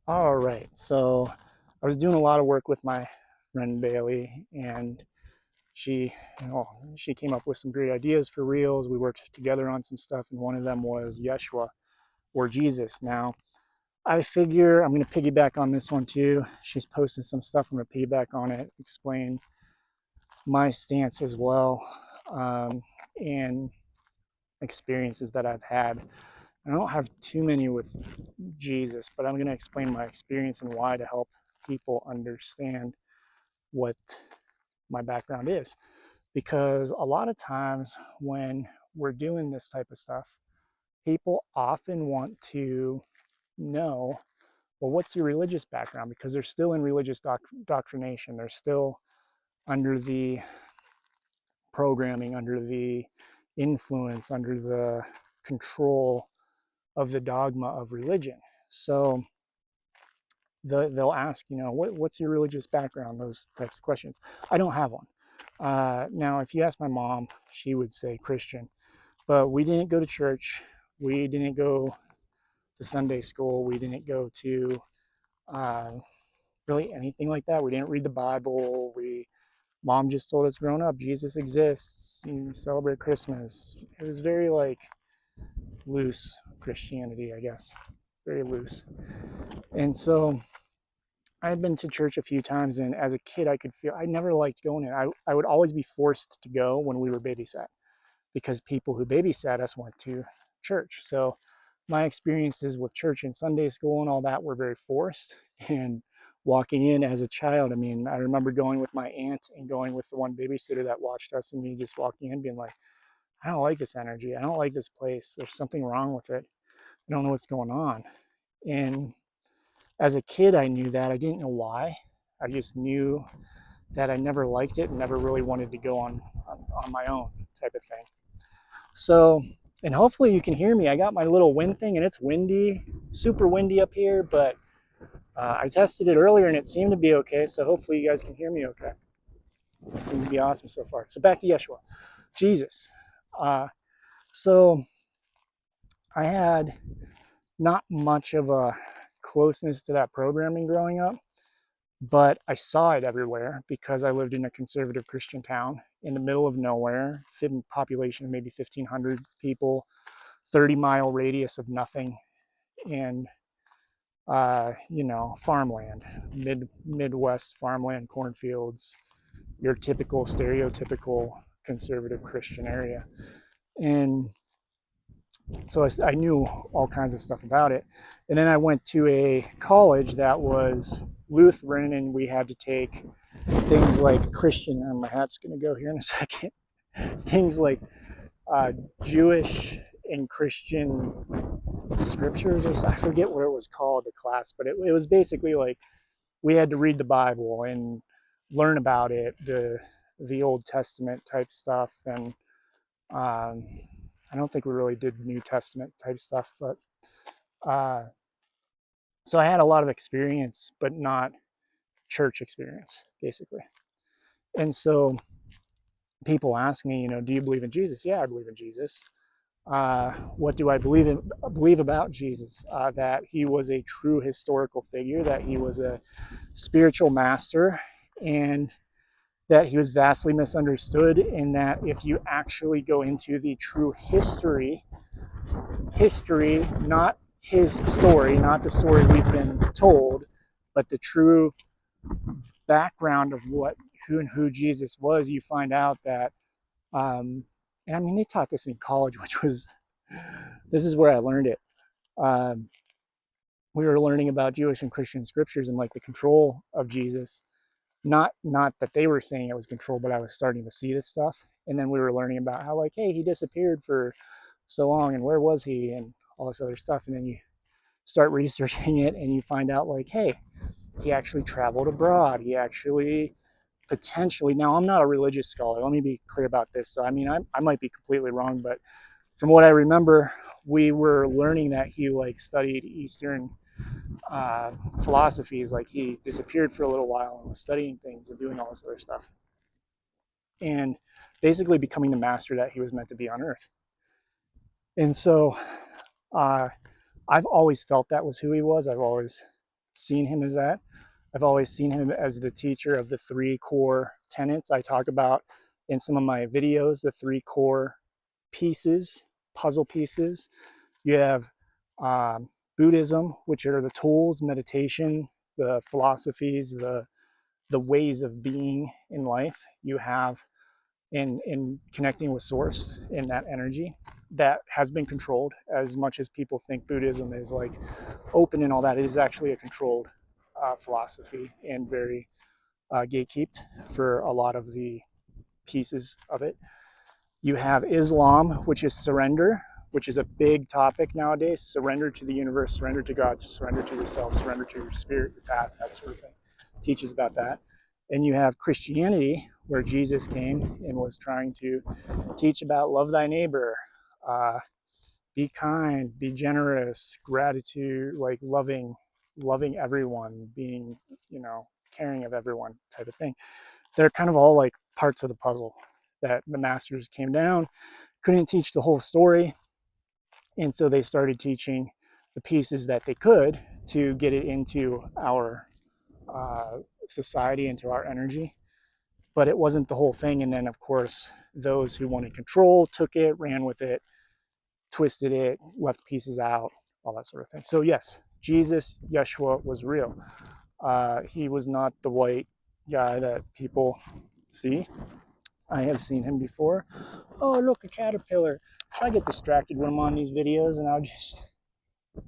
All right. So I was doing a lot of work with my friend Bailey, and she, she came up with some great ideas for reels. We worked together on some stuff, and one of them was Yeshua or Jesus. Now, I figure I'm going to piggyback on this one too. She's posted some stuff. I'm going to piggyback on it, explain my stance as well, and experiences that I've had. I don't have too many with Jesus, but I'm going to explain my experience and why to help people understand what my background is. Because a lot of times when we're doing this type of stuff, people often want to know, well, what's your religious background? Because they're still in religious doctrination. They're still under the programming, under the influence, under the control of the dogma of religion. So they'll ask, what's your religious background? Those types of questions. I don't have one. Now, if you ask my mom, she would say Christian, but we didn't go to church. We didn't go to Sunday school. We didn't go to uh, really anything like that. We didn't read the Bible. Mom just told us growing up, Jesus exists. You celebrate Christmas. It was very like loose Christianity, I guess, very loose. And so I had been to church a few times, and as a kid, I could feel I never liked going in. I would always be forced to go when we were babysat because people who babysat us went to church. So my experiences with church and Sunday school and all that were very forced. And walking in as a child, I mean, I remember going with my aunt and going with the one babysitter that watched us, and me just walking in being like, I don't like this energy. I don't like this place. There's something wrong with it. I don't know what's going on. And as a kid, I knew that. I didn't know why. I just knew that I never liked it and never really wanted to go on my own type of thing. So, and hopefully you can hear me. I got my little wind thing, and it's windy, super windy up here, but I tested it earlier and it seemed to be okay. So hopefully you guys can hear me okay. It seems to be awesome so far. So back to Yeshua, Jesus. Uh, so I had not much of a closeness to that programming growing up, but I saw it everywhere because I lived in a conservative Christian town in the middle of nowhere, population of maybe 1,500 people, 30-mile radius of nothing, and farmland, Midwest farmland, cornfields, your typical stereotypical conservative Christian area. And so I knew all kinds of stuff about it. And then I went to a college that was Lutheran, and we had to take things like Christian, my hat's going to go here in a second, things like Jewish and Christian scriptures, or I forget what it was called, the class, but it was basically like we had to read the Bible and learn about it, the Old Testament type stuff. And um, I don't think we really did New Testament type stuff, but uh, so I had a lot of experience, but not church experience, basically. And so people ask me, do you believe in Jesus? Yeah, I believe in Jesus. What do I believe about Jesus? That he was a true historical figure, that he was a spiritual master, and that he was vastly misunderstood, and that if you actually go into the true history, not his story, not the story we've been told, but the true background of who Jesus was, you find out that, and I mean, they taught this in college, this is where I learned it. Um, we were learning about Jewish and Christian scriptures and like the control of Jesus. Not that they were saying it was control, but I was starting to see this stuff. And then we were learning about how like, hey, he disappeared for so long, and where was he, and all this other stuff. And then you start researching it, and you find out like, hey, he actually traveled abroad. He actually potentially. Now, I'm not a religious scholar. Let me be clear about this. So I mean, I might be completely wrong, but from what I remember, we were learning that he like studied Eastern philosophies. Like he disappeared for a little while and was studying things and doing all this other stuff, and basically becoming the master that he was meant to be on Earth. And so, uh, I've always felt that was who he was. I've always seen him as that. I've always seen him as the teacher of the three core tenets I talk about in some of my videos, the three core pieces, puzzle pieces. You have Buddhism, which are the tools, meditation, the philosophies, the ways of being in life. You have in connecting with source in that energy that has been controlled. As much as people think Buddhism is like open and all that, it is actually a controlled philosophy and very gatekept for a lot of the pieces of it. You have Islam, which is surrender, which is a big topic nowadays. Surrender to the universe, surrender to God, surrender to yourself, surrender to your spirit, your path, that sort of thing. Teaches about that. And you have Christianity, where Jesus came and was trying to teach about love thy neighbor, be kind, be generous, gratitude, like loving everyone, being, caring of everyone type of thing. They're kind of all like parts of the puzzle that the masters came down, couldn't teach the whole story. And so they started teaching the pieces that they could to get it into our society, into our energy. But it wasn't the whole thing. And then, of course, those who wanted control took it, ran with it, twisted it, left pieces out, all that sort of thing. So, yes, Jesus, Yeshua, was real. He was not the white guy that people see. I have seen him before. Oh, look, a caterpillar. So I get distracted when I'm on these videos, and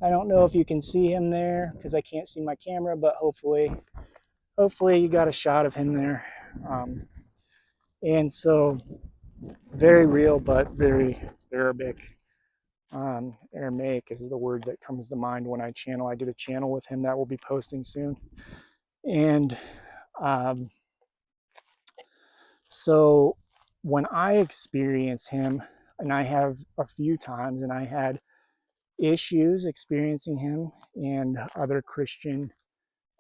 I don't know if you can see him there because I can't see my camera, but hopefully you got a shot of him there. And so very real, but very Arabic. Aramaic is the word that comes to mind when I channel. I did a channel with him that will be posting soon. And so when I experience him, and I have a few times, and I had issues experiencing him and other Christian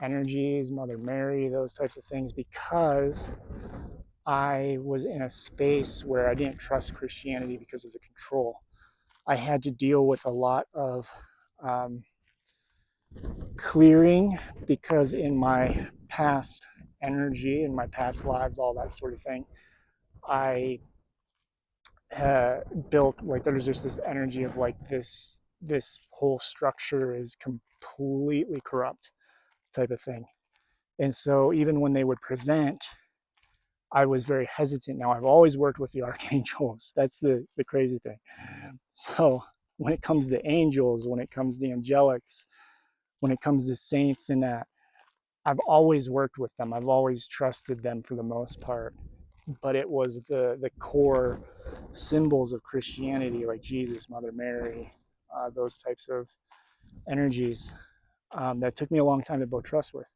energies, Mother Mary, those types of things, because I was in a space where I didn't trust Christianity because of the control. I had to deal with a lot of clearing because in my past energy, in my past lives, all that sort of thing, I built like there's just this energy of like this whole structure is completely corrupt type of thing. And so even when they would present, I was very hesitant. Now I've always worked with the archangels. That's the crazy thing. So when it comes to angels, when it comes to angelics, when it comes to saints and that, I've always worked with them. I've always trusted them for the most part. But it was the core symbols of Christianity, like Jesus, Mother Mary, those types of energies that took me a long time to build trust with.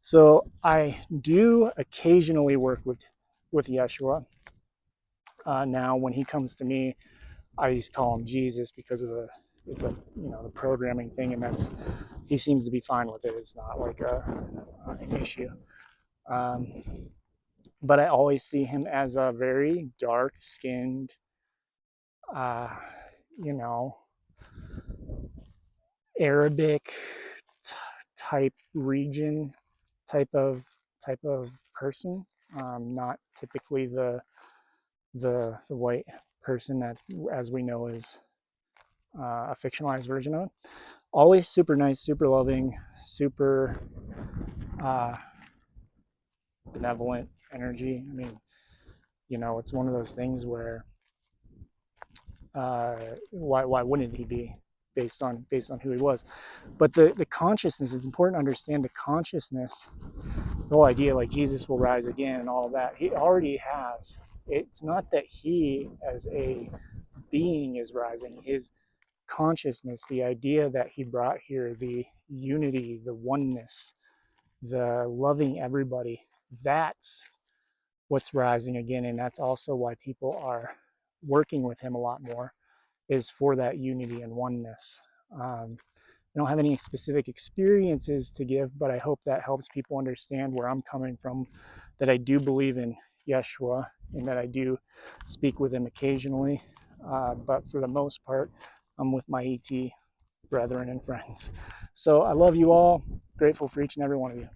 So I do occasionally work with Yeshua. Now, when he comes to me, I just call him Jesus because of the programming thing, and he seems to be fine with it. It's not like an issue. But I always see him as a very dark-skinned, you know, Arabic type region, type of person. Not typically the white person that, as we know, is a fictionalized version of it. Always super nice, super loving, super benevolent energy. I mean, it's one of those things where why wouldn't he be based on who he was? But the consciousness is important to understand. The consciousness, the whole idea like Jesus will rise again and all of that, he already has. It's not that he as a being is rising. His consciousness, the idea that he brought here, the unity, the oneness, the loving everybody, that's what's rising again. And that's also why people are working with him a lot more, is for that unity and oneness. I don't have any specific experiences to give, but I hope that helps people understand where I'm coming from, that I do believe in Yeshua and that I do speak with him occasionally. But for the most part, I'm with my ET brethren and friends. So I love you all. Grateful for each and every one of you.